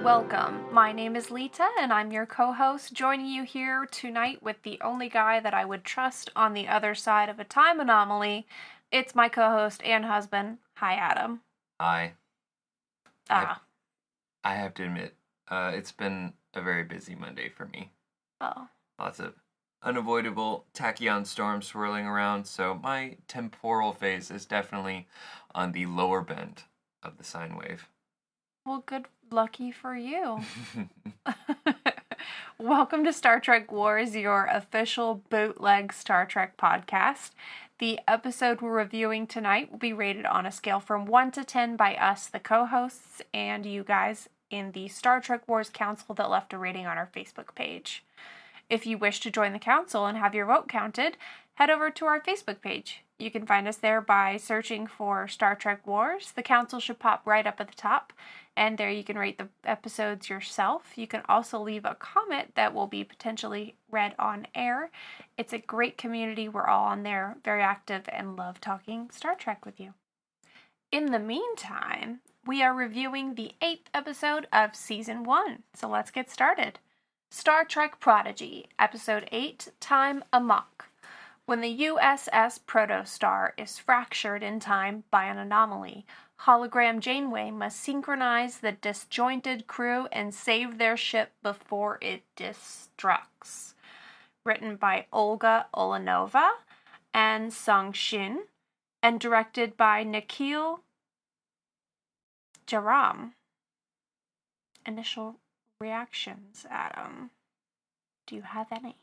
Welcome. My name is Leta, and I'm your co-host, joining you here tonight with the only guy that I would trust on the other side of a time anomaly. It's my co-host and husband. Hi, Adam. Hi. I have to admit, it's been a very busy Monday for me. Oh. Lots of unavoidable tachyon storms swirling around, so my temporal phase is definitely on the lower bend of the sine wave. Well, good lucky for you. Welcome to Star Trek Wars, your official bootleg Star Trek podcast. The episode we're reviewing tonight will be rated on a scale from 1 to 10 by us, the co-hosts, and you guys in the Star Trek Wars Council that left a rating on our Facebook page. If you wish to join the council and have your vote counted, head over to our Facebook page. You can find us there by searching for Star Trek Wars. The council should pop right up at the top, and there you can rate the episodes yourself. You can also leave a comment that will be potentially read on air. It's a great community. We're all on there, very active, and love talking Star Trek with you. In the meantime, we are reviewing the 8th episode of Season 1, so let's get started. Star Trek Prodigy, Episode 8, Time Amok. When the USS Protostar is fractured in time by an anomaly, hologram Janeway must synchronize the disjointed crew and save their ship before it destructs. Written by Olga Olenova and Sung Shin, and directed by Nikhil Jaram. Initial reactions, Adam. Do you have any?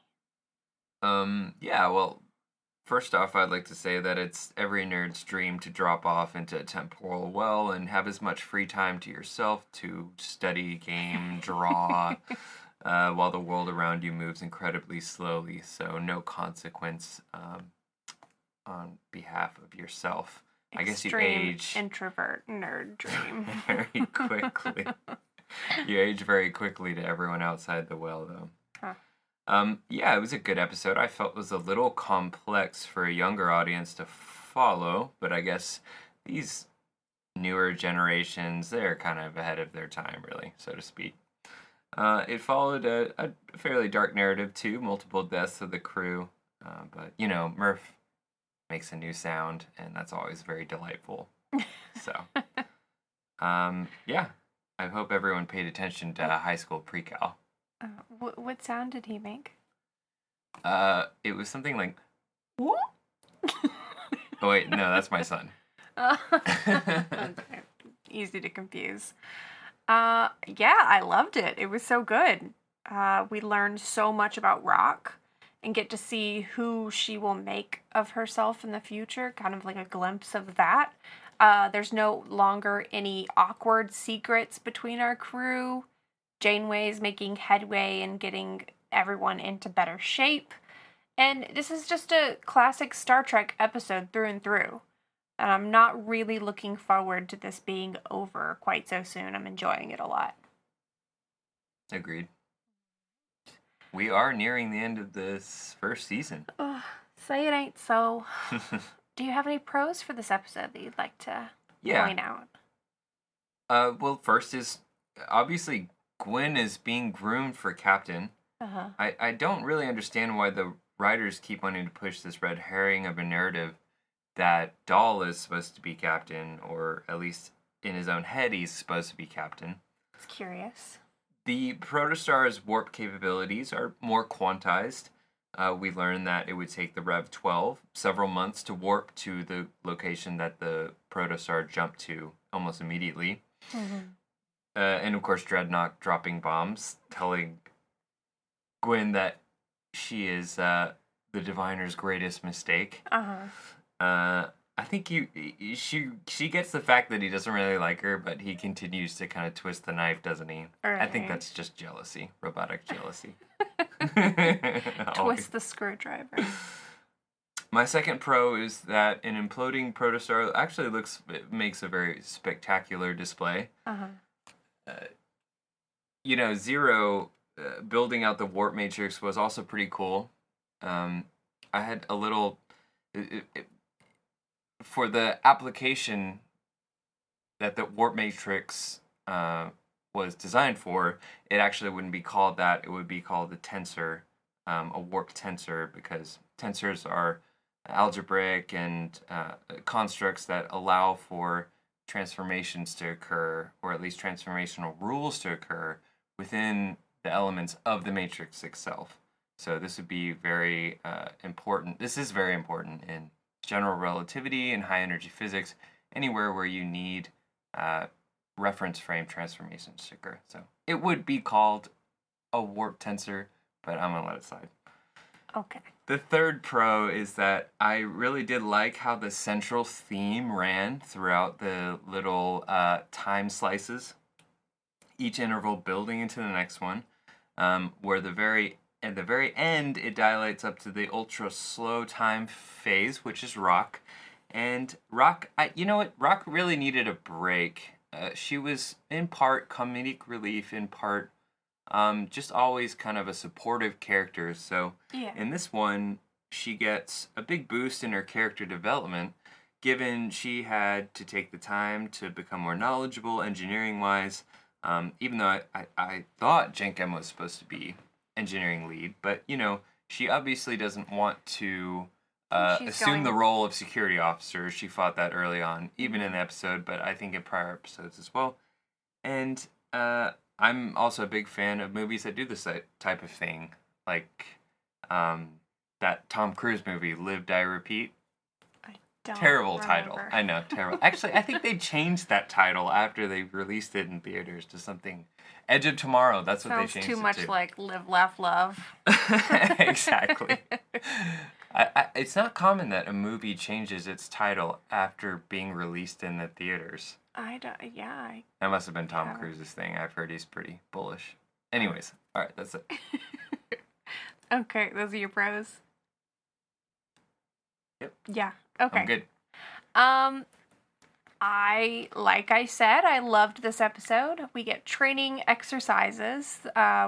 First off, I'd like to say that it's every nerd's dream to drop off into a temporal well and have as much free time to yourself to study, game, draw, while the world around you moves incredibly slowly, so no consequence on behalf of yourself. Extreme I guess you age... introvert nerd dream. very quickly. You age very quickly to everyone outside the well, though. Huh. It was a good episode. I felt it was a little complex for a younger audience to follow, but I guess these newer generations, they're kind of ahead of their time, really, so to speak. It followed a fairly dark narrative, too, multiple deaths of the crew, but, Murph makes a new sound, and that's always very delightful. So, I hope everyone paid attention to high school pre-cal. What sound did he make? It was something like... What? Oh, wait, no, that's my son. Easy to confuse. I loved it. It was so good. We learned so much about Rock and get to see who she will make of herself in the future, kind of like a glimpse of that. There's no longer any awkward secrets between our crew. Janeway's making headway and getting everyone into better shape. And this is just a classic Star Trek episode through and through. And I'm not really looking forward to this being over quite so soon. I'm enjoying it a lot. Agreed. We are nearing the end of this first season. Say it ain't so. Do you have any pros for this episode that you'd like to point out? Well, first is, obviously, Gwyn is being groomed for captain. Uh-huh. I don't really understand why the writers keep wanting to push this red herring of a narrative that Dahl is supposed to be captain, or at least in his own head he's supposed to be captain. It's curious. The Protostar's warp capabilities are more quantized. We learned that it would take the Rev 12 several months to warp to the location that the Protostar jumped to almost immediately. Mm-hmm. And of course, Dreadnought dropping bombs, telling Gwyn that she is the Diviner's greatest mistake. Uh-huh. I think she gets the fact that he doesn't really like her, but he continues to kind of twist the knife, doesn't he? Right. I think that's just jealousy, robotic jealousy. Twist the screwdriver. My second pro is that an imploding Protostar actually makes a very spectacular display. Uh-huh. Zero building out the warp matrix was also pretty cool. I had a little... for the application that the warp matrix was designed for, it actually wouldn't be called that. It would be called a tensor, a warped tensor, because tensors are algebraic and constructs that allow for transformations to occur, or at least transformational rules to occur within the elements of the matrix itself. So this would be very important. This is very important in general relativity and high energy physics, anywhere where you need reference frame transformations to occur. So it would be called a warp tensor, but I'm going to let it slide. Okay. The third pro is that I really did like how the central theme ran throughout the little time slices, each interval building into the next one, where at the very end, it dilates up to the ultra slow time phase, which is Rock. And Rock, you know what? Rock really needed a break. She was in part comedic relief, in part just always kind of a supportive character. So in this one, she gets a big boost in her character development, given she had to take the time to become more knowledgeable engineering-wise. Even though I thought Jenkem was supposed to be engineering lead, but she obviously doesn't want to assume the role of security officer. She fought that early on, even in the episode, but I think in prior episodes as well. And I'm also a big fan of movies that do this type of thing, like that Tom Cruise movie, Live, Die, Repeat. Terrible title. I know, terrible. Actually, I think they changed that title after they released it in theaters to something Edge of Tomorrow. That's what they changed it to. Sounds too much like Live, Laugh, Love. Exactly. It's not common that a movie changes its title after being released in the theaters. That must have been Tom Cruise's thing. I've heard he's pretty bullish. Anyways, all right, that's it. Okay, those are your pros. Yep. Yeah. Okay. I'm good. Like I said, I loved this episode. We get training exercises.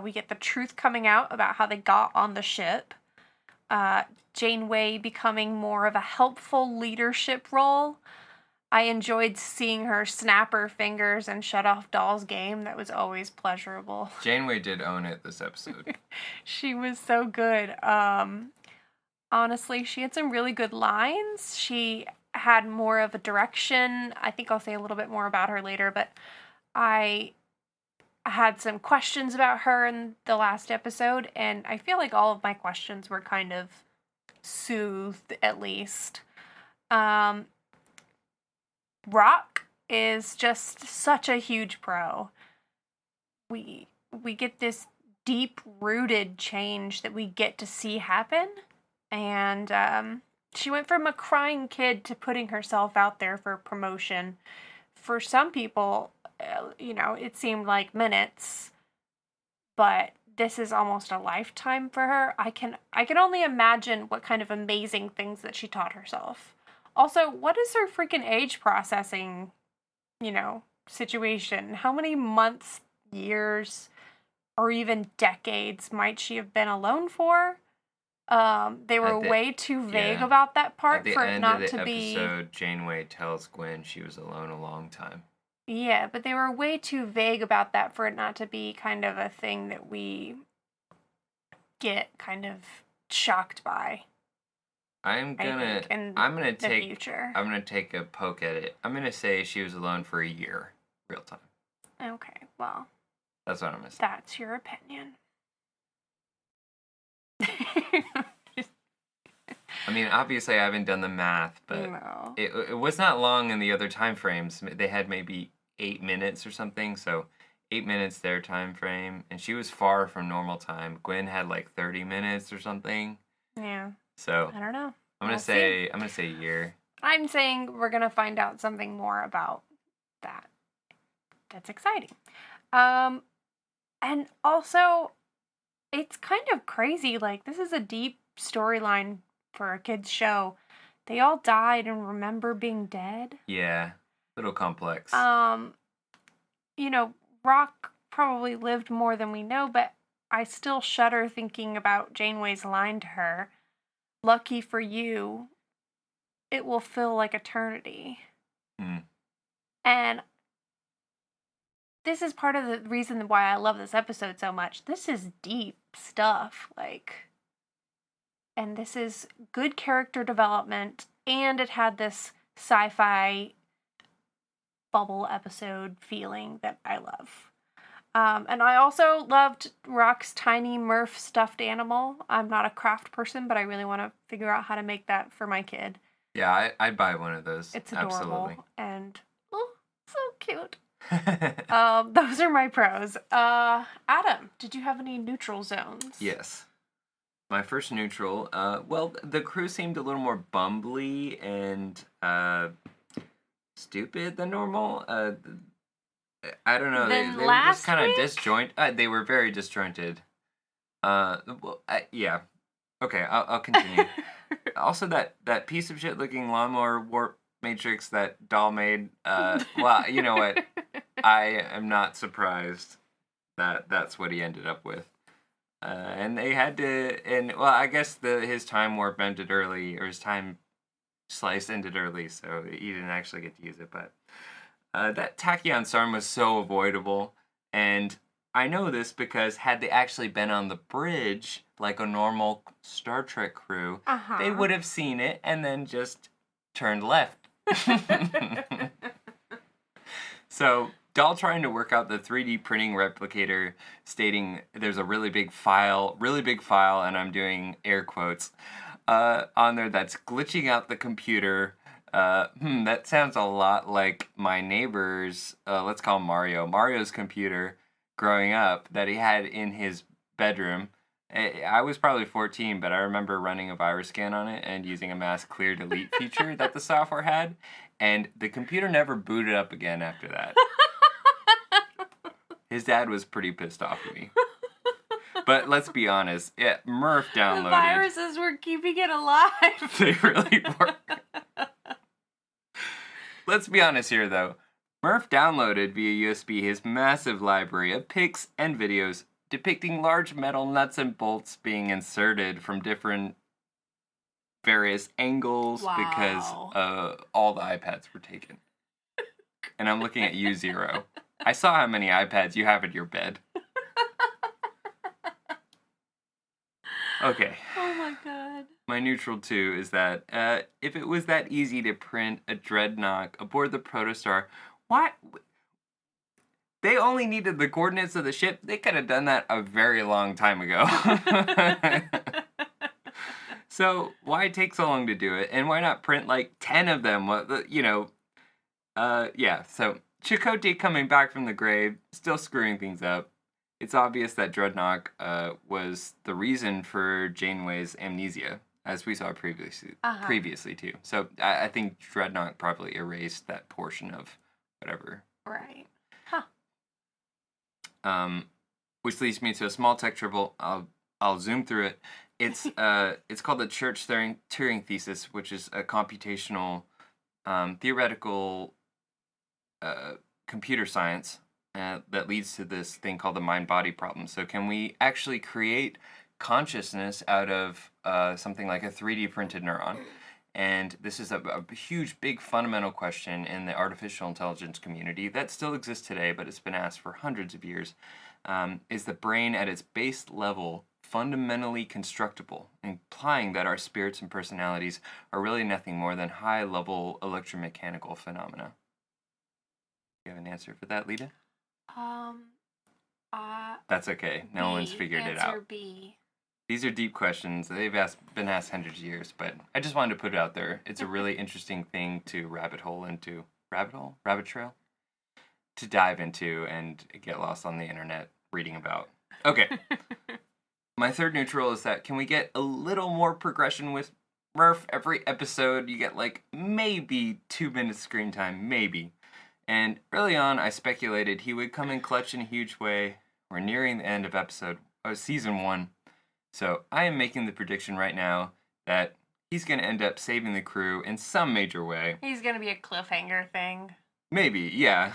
We get the truth coming out about how they got on the ship. Janeway becoming more of a helpful leadership role. I enjoyed seeing her snap her fingers and shut off Doll's game. That was always pleasurable. Janeway did own it this episode. She was so good. Honestly, she had some really good lines. She had more of a direction. I think I'll say a little bit more about her later, but I had some questions about her in the last episode, and I feel like all of my questions were kind of soothed, at least. Rock is just such a huge pro. We get this deep-rooted change that we get to see happen, and she went from a crying kid to putting herself out there for promotion. For some people, it seemed like minutes, but this is almost a lifetime for her. I can only imagine what kind of amazing things that she taught herself. Also, what is her freaking age processing, situation? How many months, years, or even decades might she have been alone for? They were way too vague about that part for it not to be. At the end of the episode, Janeway tells Gwen she was alone a long time. Yeah, but they were way too vague about that for it not to be kind of a thing that we get kind of shocked by. I'm gonna take a poke at it. I'm gonna say she was alone for a year, real time. Okay, well, that's what I'm gonna say. That's your opinion. I mean, obviously, I haven't done the math, but it was not long in the other time frames. They had maybe 8 minutes or something, so 8 minutes their time frame, and she was far from normal time. Gwen had like 30 minutes or something. Yeah. So I don't know. I'm gonna say a year. I'm saying we're gonna find out something more about that. That's exciting. And also, it's kind of crazy. Like, this is a deep storyline for a kid's show. They all died and remember being dead. Yeah, a little complex. Rock probably lived more than we know, but I still shudder thinking about Janeway's line to her. Lucky for you, it will feel like eternity. And this is part of the reason why I love this episode so much. This is deep stuff, and this is good character development, and it had this sci-fi bubble episode feeling that I love. And I also loved Rock's tiny Murph stuffed animal. I'm not a craft person, but I really want to figure out how to make that for my kid. Yeah, I'd buy one of those. It's adorable. Absolutely. And, so cute. Those are my pros. Adam, did you have any neutral zones? Yes. My first neutral, the crew seemed a little more bumbly and stupid than normal. I don't know. They were just kind of disjointed. They were very disjointed. Yeah. Okay, I'll continue. Also, that piece of shit looking lawnmower warp matrix that doll made. Well, you know what? I am not surprised that that's what he ended up with. And they had to, I guess his time warp ended early, or his time slice ended early, so he didn't actually get to use it. But that tachyon SARM was so avoidable, and I know this because had they actually been on the bridge like a normal Star Trek crew, they would have seen it and then just turned left. So, Dahl trying to work out the 3D printing replicator, stating there's a really big file, and I'm doing air quotes, on there that's glitching out the computer. That sounds a lot like my neighbor's, let's call him Mario's computer growing up that he had in his bedroom. I was probably 14, but I remember running a virus scan on it and using a mass clear delete feature that the software had, and the computer never booted up again after that. His dad was pretty pissed off at me. But let's be honest, Murph downloaded. The viruses were keeping it alive. They really were. Let's be honest here, though. Murph downloaded via USB his massive library of pics and videos depicting large metal nuts and bolts being inserted from different various angles because all the iPads were taken. And I'm looking at you, Zero. I saw how many iPads you have in your bed. Okay. Oh my god. My neutral 2 is that if it was that easy to print a dreadnought aboard the Protostar, why? They only needed the coordinates of the ship. They could have done that a very long time ago. So why take so long to do it? And why not print like 10 of them? Yeah, so Chakotay coming back from the grave, still screwing things up. It's obvious that Dreadnought was the reason for Janeway's amnesia, as we saw previously too. So I think Dreadnought probably erased that portion of whatever. Right. Which leads me to a small tech tribble. I'll zoom through it. It's called the Church Turing thesis, which is a computational theoretical computer science that leads to this thing called the mind-body problem. So can we actually create consciousness out of something like a 3D printed neuron? And this is a huge, big, fundamental question in the artificial intelligence community that still exists today, but it's been asked for hundreds of years. Is the brain at its base level fundamentally constructible, implying that our spirits and personalities are really nothing more than high-level electromechanical phenomena? Do you have an answer for that, Leta? That's okay. No one's figured it out. Answer B. These are deep questions. They've been asked hundreds of years, but I just wanted to put it out there. It's a really interesting thing to rabbit trail? To dive into and get lost on the internet reading about. Okay. My third neutral is that can we get a little more progression with Murph every episode? You get like maybe 2 minutes screen time, maybe. And early on, I speculated he would come in clutch in a huge way. We're nearing the end of season 1. So I am making the prediction right now that he's going to end up saving the crew in some major way. He's going to be a cliffhanger thing. Maybe, yeah.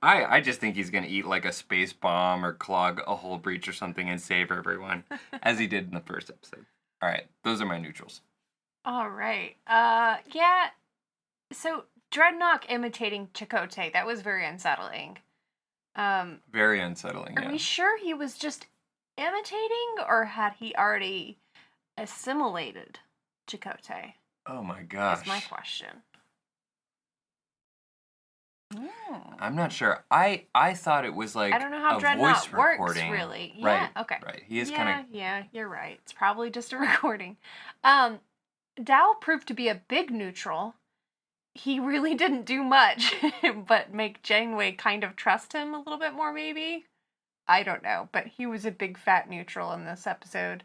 I just think he's going to eat like a space bomb or clog a hull breach or something and save everyone, as he did in the first episode. All right, those are my neutrals. All right. Yeah, so Dreadnought imitating Chakotay, that was very unsettling. Very unsettling, Are we sure he was just imitating, or had he already assimilated Chakotay? Oh my gosh. That's my question. I'm not sure. I thought it was like I don't know how a Dreadnought voice works, recording. really. Yeah, Right. okay. Right. He is Yeah, you're right. It's probably just a recording. Dow proved to be a big neutral. He really didn't do much, but make Janeway kind of trust him a little bit more, maybe? I don't know, but he was a big fat neutral in this episode.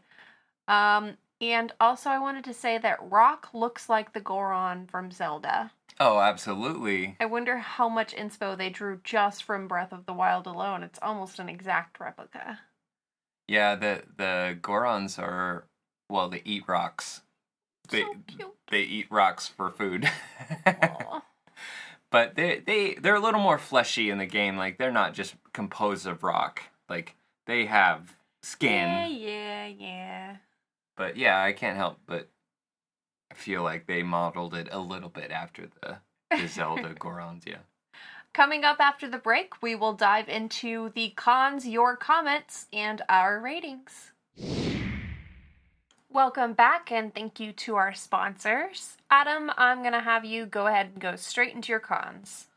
And also I wanted to say that Rock looks like the Goron from Zelda. Oh, absolutely. I wonder how much inspo they drew just from Breath of the Wild alone. It's almost an exact replica. Yeah, the Gorons are, well, they eat rocks. So cute. They eat rocks for food. But they're a little more fleshy in the game. Like, they're not just composed of rock. Like, they have skin. Yeah. But yeah, I can't help but feel like they modeled it a little bit after the Zelda Gorons, yeah. Coming up after the break, we will dive into the cons, your comments, and our ratings. Welcome back, and thank you to our sponsors. Adam, I'm going to have you go ahead and go straight into your cons.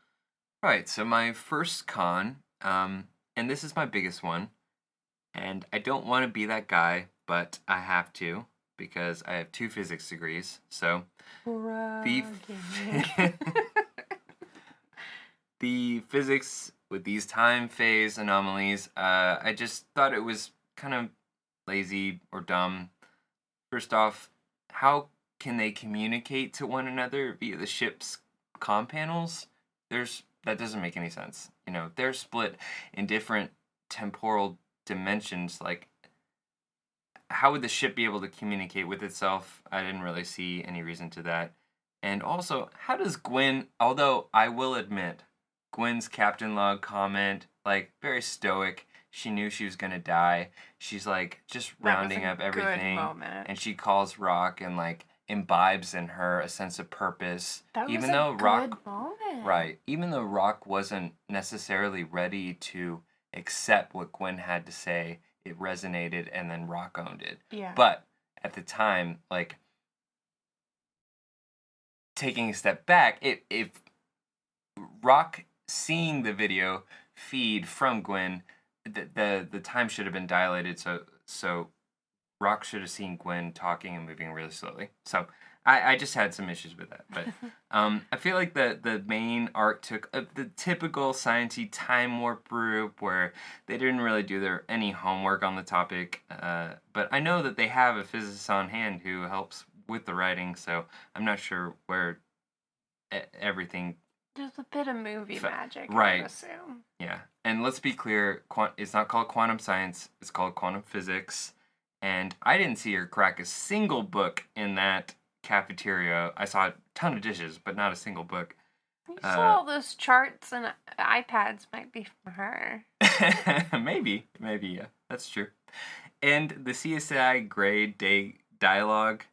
Right, so my first con, and this is my biggest one, and I don't want to be that guy, but I have to, because I have 2 physics degrees, so the physics with these time phase anomalies, I just thought it was kind of lazy or dumb. First off, how can they communicate to one another via the ship's comm panels? That doesn't make any sense. You know, they're split in different temporal dimensions. Like, how would the ship be able to communicate with itself? I didn't really see any reason to that. And also, how does Gwen, although I will admit, Gwen's captain log comment, like, very stoic. She knew she was gonna die. She's like just rounding up everything, and she calls Rock and like imbibes in her a sense of purpose. That even was though a Rock, good moment. right? Even though Rock wasn't necessarily ready to accept what Gwen had to say, it resonated, and then Rock owned it. Yeah. But at the time, like taking a step back, if Rock seeing the video feed from Gwen. The time should have been dilated, so Rock should have seen Gwen talking and moving really slowly. So I just had some issues with that, but I feel like the main arc took the typical sciencey time warp route where they didn't really do any homework on the topic. But I know that they have a physicist on hand who helps with the writing, so I'm not sure where everything. There's a bit of movie magic, right. I would assume. Yeah, and let's be clear, it's not called quantum science, it's called quantum physics, and I didn't see her crack a single book in that cafeteria. I saw a ton of dishes, but not a single book. You saw all those charts and iPads might be for her. Maybe, yeah, that's true. And the CSI grade day dialogue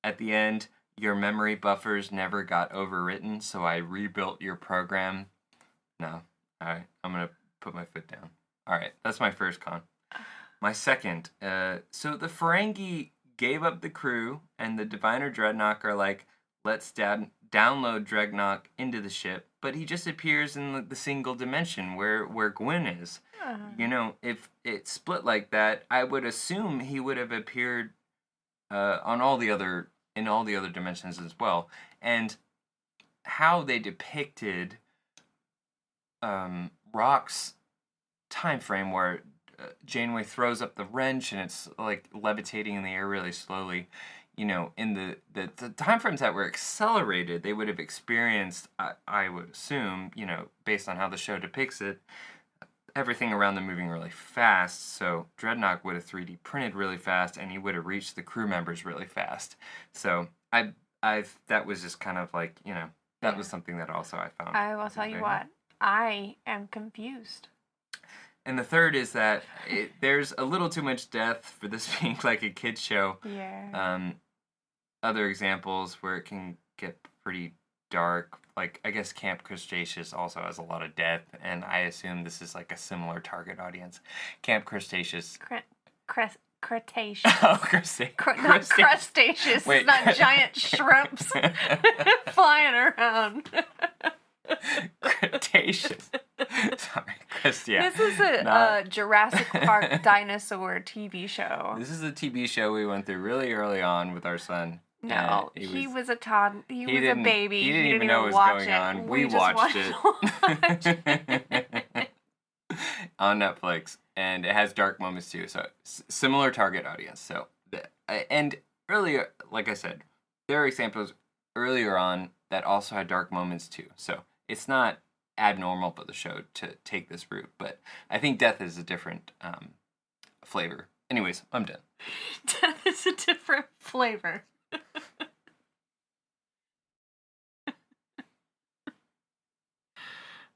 at the end, your memory buffers never got overwritten, so I rebuilt your program. No. Alright, I'm going to put my foot down. Alright, that's my first con. My second, so the Ferengi gave up the crew, and the Diviner Dreadnought are like, let's download Dreadnought into the ship, but he just appears in the single dimension where Gwen is. You know, if it split like that, I would assume he would have appeared in all the other dimensions as well. And how they depicted Rock's time frame where Janeway throws up the wrench and it's like levitating in the air really slowly. You know, in the time frames that were accelerated, they would have experienced, I would assume, you know, based on how the show depicts it, everything around them moving really fast. So Dreadnought would have 3D printed really fast, and he would have reached the crew members really fast. So that was just kind of like, you know, that was something that also I found. I will tell you what, I am confused. And the third is that there's a little too much death for this being like a kid's show. Yeah. Other examples where it can get pretty dark. Like, I guess Camp Cretaceous also has a lot of death, and I assume this is like a similar target audience. Camp Cretaceous. Cretaceous. Oh, Not crustaceous. Wait. It's not giant shrimps flying around. Cretaceous. Sorry, yeah. This is a Jurassic Park dinosaur TV show. This is a TV show we went through really early on with our son. No, he was a toddler. He was a baby. He didn't even know what was going on. We watched it on Netflix, and it has dark moments too. So similar target audience. So and earlier, like I said, there are examples earlier on that also had dark moments too. So it's not abnormal for the show to take this route, but I think death is a different flavor. Anyways, I'm done. Death is a different flavor.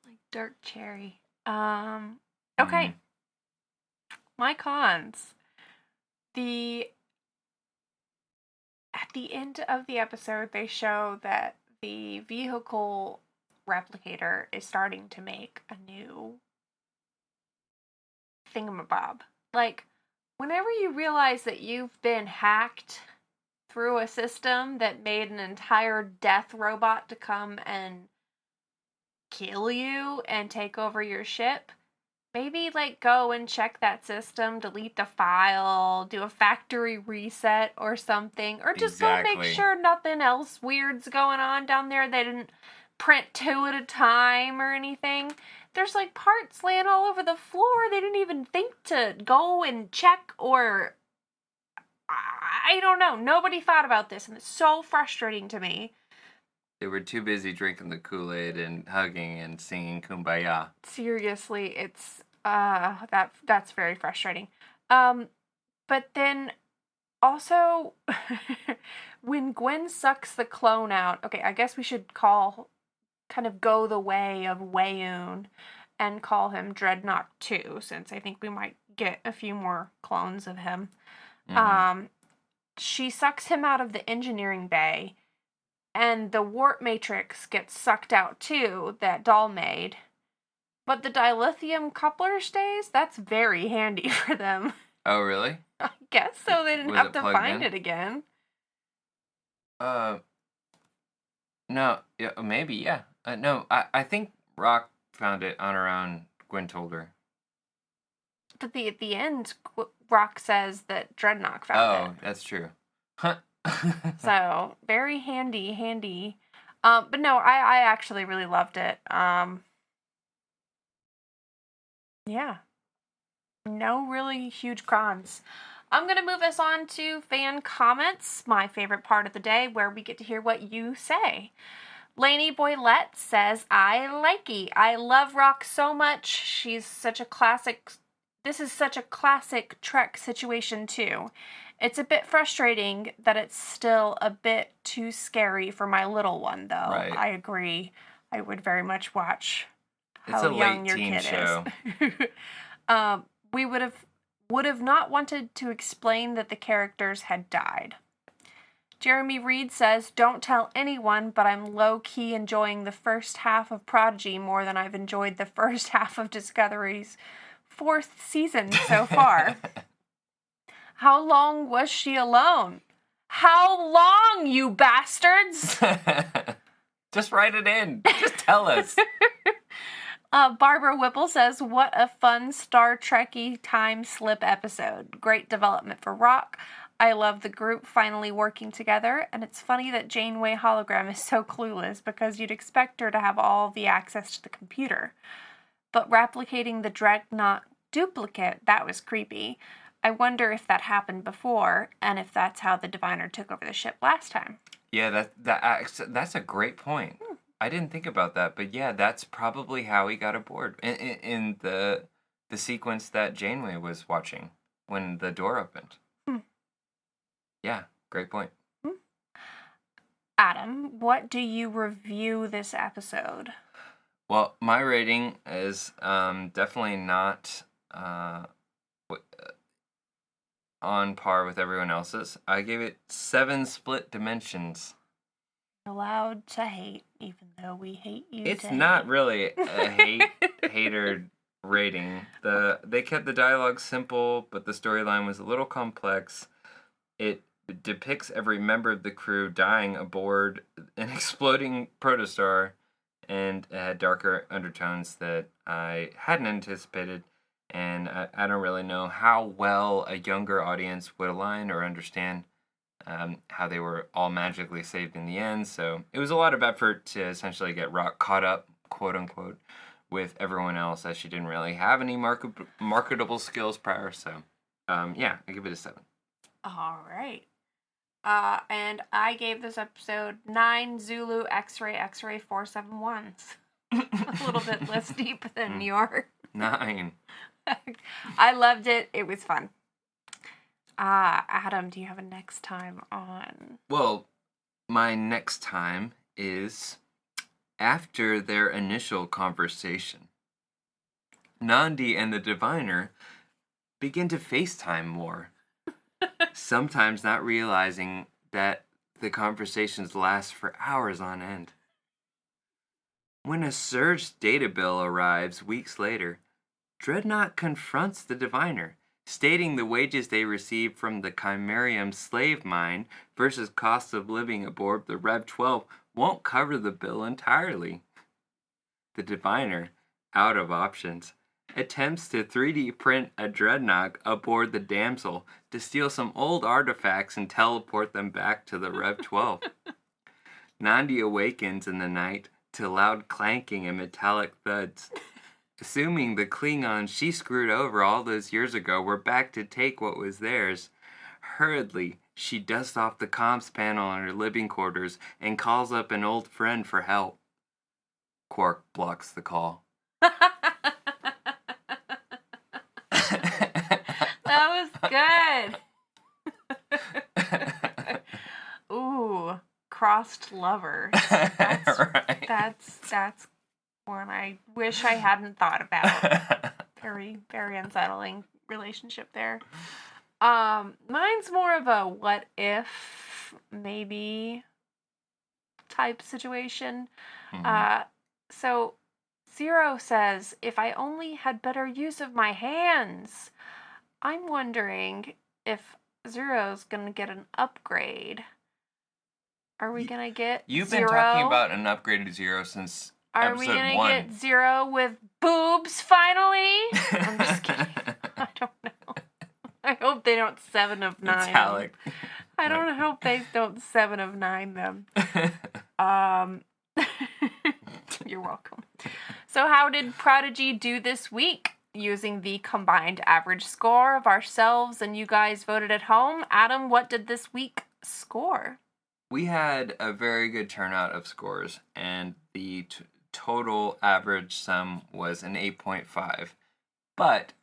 Like dark cherry. Okay. My cons. At the end of the episode, they show that the vehicle replicator is starting to make a new thingamabob. Like, whenever you realize that you've been hacked through a system that made an entire death robot to come and kill you and take over your ship, maybe, like, go and check that system, delete the file, do a factory reset or something, or just go make sure nothing else weird's going on down there. They didn't print 2 at a time or anything. There's, like, parts laying all over the floor. They didn't even think to go and check, or I don't know. Nobody thought about this, and it's so frustrating to me. They were too busy drinking the Kool-Aid and hugging and singing Kumbaya. Seriously, it's that's very frustrating. But then also when Gwen sucks the clone out, okay, I guess we should kind of go the way of Wayoon and call him Dreadnought 2, since I think we might get a few more clones of him. Mm-hmm. She sucks him out of the engineering bay, and the warp matrix gets sucked out too, that doll made. But the dilithium coupler stays? That's very handy for them. Oh, really? I guess so. They didn't have to find it again. No. Yeah, maybe, yeah. No, I think Rock found it on her own. Gwen told her. But at the end, Rock says that Dreadnought found it. Oh, that's true. Huh. So, very handy. But no, I actually really loved it. Yeah. No really huge cons. I'm going to move us on to fan comments, my favorite part of the day, where we get to hear what you say. Lainey Boylette says, I likey. I love Rock so much. She's such a classic. This is such a classic Trek situation, too. It's a bit frustrating that it's still a bit too scary for my little one, though. Right. I agree. I would very much watch how young your kid show. Is. We would have not wanted to explain that the characters had died. Jeremy Reed says, don't tell anyone, but I'm low-key enjoying the first half of Prodigy more than I've enjoyed the first half of Discovery's 4th season so far. How long was she alone? How long, you bastards? Just write it in. Just tell us. Barbara Whipple says, what a fun Star Trek-y time slip episode. Great development for Rock. I love the group finally working together, and it's funny that Janeway hologram is so clueless because you'd expect her to have all the access to the computer. But replicating the Dreadnought duplicate, that was creepy. I wonder if that happened before, and if that's how the Diviner took over the ship last time. Yeah, that's a great point. I didn't think about that, but yeah, that's probably how he got aboard in the sequence that Janeway was watching when the door opened. Yeah, great point. Adam, what do you review this episode? Well, my rating is definitely not on par with everyone else's. I gave it 7 split dimensions. Allowed to hate. even though we hate you. It's today. not really a hater rating. They kept the dialogue simple, but the storyline was a little complex. It depicts every member of the crew dying aboard an exploding Protostar, and it had darker undertones that I hadn't anticipated, and I don't really know how well a younger audience would align or understand how they were all magically saved in the end. So it was a lot of effort to essentially get Rock caught up, quote unquote, with everyone else, as she didn't really have any marketable skills prior. So yeah, I give it a 7. All right. And I gave this episode 9 Zulu X-Ray 471s. A little bit less deep than yours. 9. I loved it. It was fun. Adam, do you have a next time on? Well, my next time is after their initial conversation. Nandi and the diviner begin to FaceTime more. Sometimes not realizing that the conversations last for hours on end. When a surged data bill arrives weeks later, Dreadnought confronts the diviner, stating the wages they receive from the Chimerium slave mine versus cost of living aboard the Rev 12 won't cover the bill entirely. The diviner, out of options, attempts to 3D print a dreadnought aboard the damsel to steal some old artifacts and teleport them back to the Rev 12. Nandi awakens in the night to loud clanking and metallic thuds. Assuming the Klingons she screwed over all those years ago were back to take what was theirs, hurriedly she dusts off the comms panel in her living quarters and calls up an old friend for help. Quark blocks the call. That was good. Ooh, crossed lovers. That's, right. That's one I wish I hadn't thought about. Very, very unsettling relationship there. Mine's more of a what if, maybe type situation. Mm-hmm. So Zero says, if I only had better use of my hands. I'm wondering if Zero's gonna get an upgrade. Are we gonna get You've Zero? been talking about an upgraded Zero since Are episode we gonna 1. get Zero with boobs finally? I'm just kidding. I don't know. I hope they don't 7 of 9. Metallic. I don't hope they don't 7 of 9 them. You're welcome. So how did Prodigy do this week? Using the combined average score of ourselves and you guys voted at home. Adam, what did this week score? We had a very good turnout of scores, and the total average sum was an 8.5. But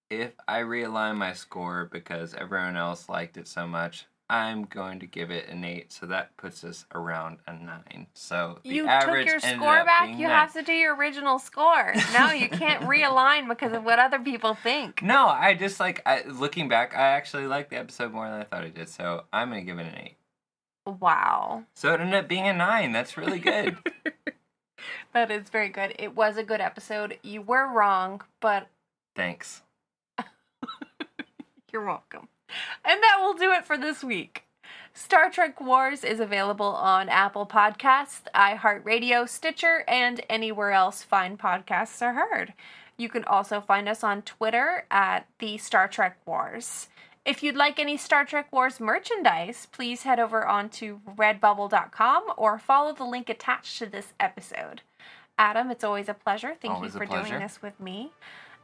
if I realign my score because everyone else liked it so much, I'm going to give it an 8, so that puts us around a 9. So the you average took your ended score up back? being You 9. have to do your original score. No, you can't realign because of what other people think. No, I just looking back, I actually liked the episode more than I thought I did, so I'm going to give it an 8. Wow. So it ended up being a 9. That's really good. That is very good. It was a good episode. You were wrong, but... Thanks. You're welcome. And that will do it for this week. Star Trek Wars is available on Apple Podcasts, iHeartRadio, Stitcher, and anywhere else fine podcasts are heard. You can also find us on Twitter at the Star Trek Wars. If you'd like any Star Trek Wars merchandise, please head over onto redbubble.com or follow the link attached to this episode. Adam, it's always a pleasure. Thank you for doing this with me.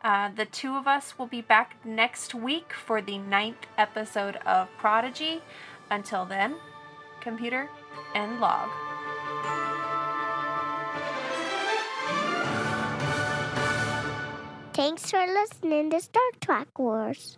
The two of us will be back next week for the 9th episode of Prodigy. Until then, computer, end log. Thanks for listening to Star Trek Wars.